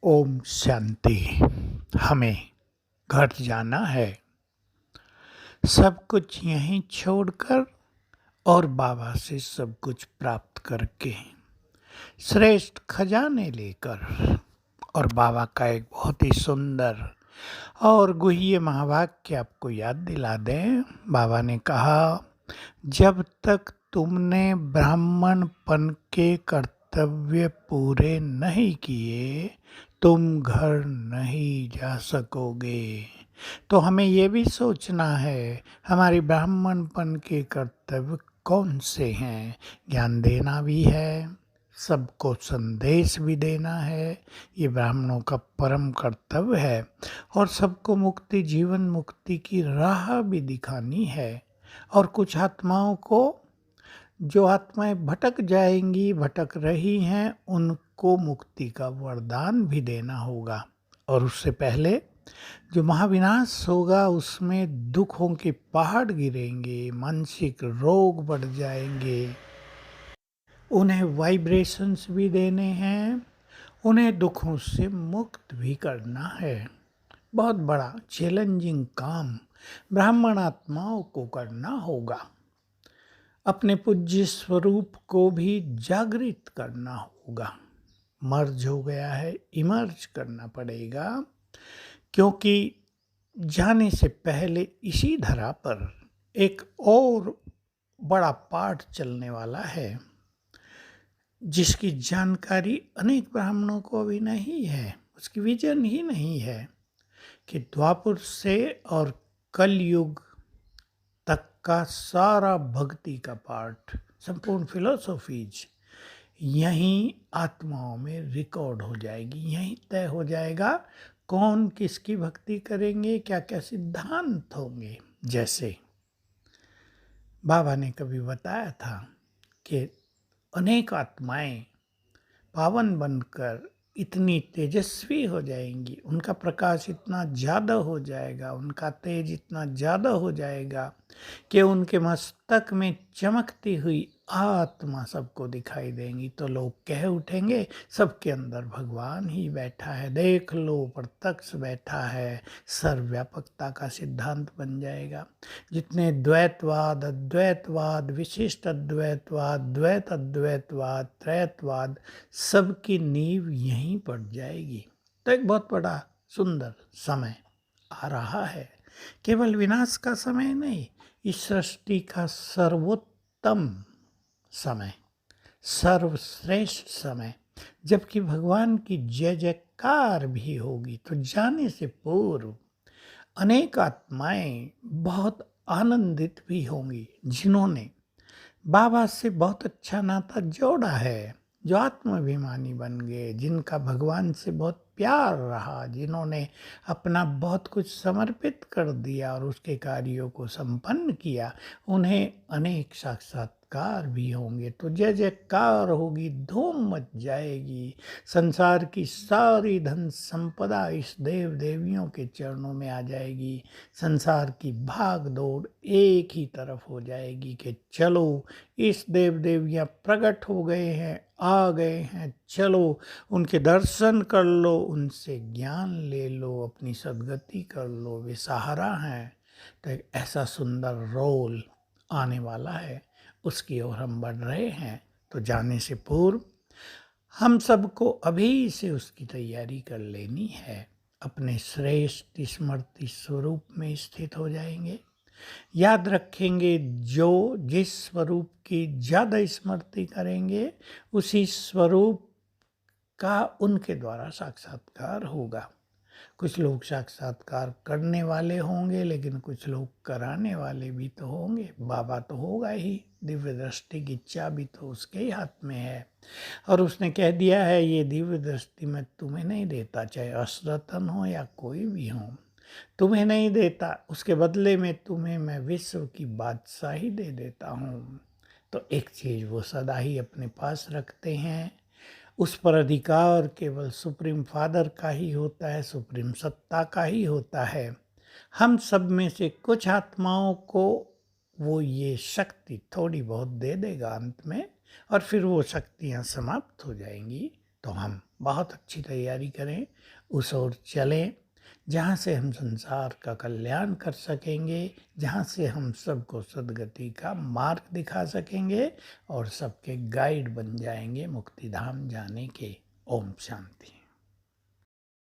ओम शांति। हमें घर जाना है, सब कुछ यहीं छोड़कर और बाबा से सब कुछ प्राप्त करके श्रेष्ठ खजाने लेकर। और बाबा का एक बहुत ही सुंदर और गुह्य महावाक्य आपको याद दिला दें। बाबा ने कहा, जब तक तुमने ब्राह्मणपन के कर्तव्य पूरे नहीं किए तुम घर नहीं जा सकोगे। तो हमें ये भी सोचना है हमारी ब्राह्मणपन के कर्तव्य कौन से हैं। ज्ञान देना भी है, सबको संदेश भी देना है, ये ब्राह्मणों का परम कर्तव्य है। और सबको मुक्ति, जीवन मुक्ति की राह भी दिखानी है। और कुछ आत्माओं को, जो आत्माएं भटक जाएंगी, भटक रही हैं, उनको मुक्ति का वरदान भी देना होगा। और उससे पहले जो महाविनाश होगा उसमें दुखों के पहाड़ गिरेंगे, मानसिक रोग बढ़ जाएंगे, उन्हें वाइब्रेशंस भी देने हैं, उन्हें दुखों से मुक्त भी करना है। बहुत बड़ा चैलेंजिंग काम ब्राह्मण आत्माओं को करना होगा। अपने पूज्य स्वरूप को भी जागृत करना होगा। मर्ज हो गया है, इमर्ज करना पड़ेगा, क्योंकि जाने से पहले इसी धरा पर एक और बड़ा पाठ चलने वाला है, जिसकी जानकारी अनेक ब्राह्मणों को भी नहीं है, उसकी विजन ही नहीं है कि द्वापर से और कलयुग तक का सारा भक्ति का पाठ, संपूर्ण फिलोसॉफीज यहीं आत्माओं में रिकॉर्ड हो जाएगी। यहीं तय हो जाएगा कौन किसकी भक्ति करेंगे, क्या क्या सिद्धांत होंगे। जैसे बाबा ने कभी बताया था कि अनेक आत्माएं पावन बनकर इतनी तेजस्वी हो जाएंगी, उनका प्रकाश इतना ज़्यादा हो जाएगा, उनका तेज इतना ज़्यादा हो जाएगा कि उनके मस्तक में चमकती हुई आत्मा सबको दिखाई देंगी। तो लोग कह उठेंगे, सबके अंदर भगवान ही बैठा है, देख लो प्रत्यक्ष बैठा है। सर्वव्यापकता का सिद्धांत बन जाएगा। जितने द्वैतवाद, अद्वैतवाद, विशिष्ट अद्वैतवाद, द्वैत अद्वैतवाद, त्रैतवाद, सबकी नींव यहीं पड़ जाएगी। तो एक बहुत बड़ा सुंदर समय आ रहा है। केवल विनाश का समय नहीं, इस सृष्टि का सर्वोत्तम समय, सर्वश्रेष्ठ समय, जबकि भगवान की जय जयकार भी होगी। तो जाने से पूर्व अनेक आत्माएं बहुत आनंदित भी होंगी, जिन्होंने बाबा से बहुत अच्छा नाता जोड़ा है, जो आत्माभिमानी बन गए, जिनका भगवान से बहुत प्यार रहा, जिन्होंने अपना बहुत कुछ समर्पित कर दिया और उसके कार्यों को संपन्न किया, उन्हें अनेक साक्षात्कार भी होंगे। तो जय जयकार होगी, धूम मच जाएगी। संसार की सारी धन संपदा इस देव देवियों के चरणों में आ जाएगी। संसार की भाग दौड़ एक ही तरफ हो जाएगी कि चलो इस देव देवियाँ प्रकट हो गए हैं, आ गए हैं, चलो उनके दर्शन कर लो, उनसे ज्ञान ले लो, अपनी सद्गति कर लो, वे सहारा हैं। तो एक ऐसा सुंदर रोल आने वाला है, उसकी ओर हम बढ़ रहे हैं। तो जाने से पूर्व हम सबको अभी से उसकी तैयारी कर लेनी है। अपने श्रेष्ठ स्मृति स्वरूप में स्थित हो जाएंगे। याद रखेंगे, जो जिस स्वरूप की ज़्यादा स्मृति करेंगे उसी स्वरूप का उनके द्वारा साक्षात्कार होगा। कुछ लोग साक्षात्कार करने वाले होंगे, लेकिन कुछ लोग कराने वाले भी तो होंगे। बाबा तो होगा ही, दिव्य दृष्टि की चाबी तो उसके ही हाथ में है। और उसने कह दिया है, ये दिव्य दृष्टि मैं तुम्हें नहीं देता, चाहे असरतन हो या कोई भी हो, तुम्हें नहीं देता, उसके बदले में तुम्हें मैं विश्व की बादशाही दे देता हूँ। तो एक चीज़ वो सदा ही अपने पास रखते हैं, उस पर अधिकार केवल सुप्रीम फादर का ही होता है, सुप्रीम सत्ता का ही होता है। हम सब में से कुछ आत्माओं को वो ये शक्ति थोड़ी बहुत दे देगा अंत में, और फिर वो शक्तियाँ समाप्त हो जाएंगी। तो हम बहुत अच्छी तैयारी करें, उस ओर चलें जहाँ से हम संसार का कल्याण कर सकेंगे, जहाँ से हम सबको सद्गति का मार्ग दिखा सकेंगे और सबके गाइड बन जाएंगे मुक्ति धाम जाने के। ओम शांति।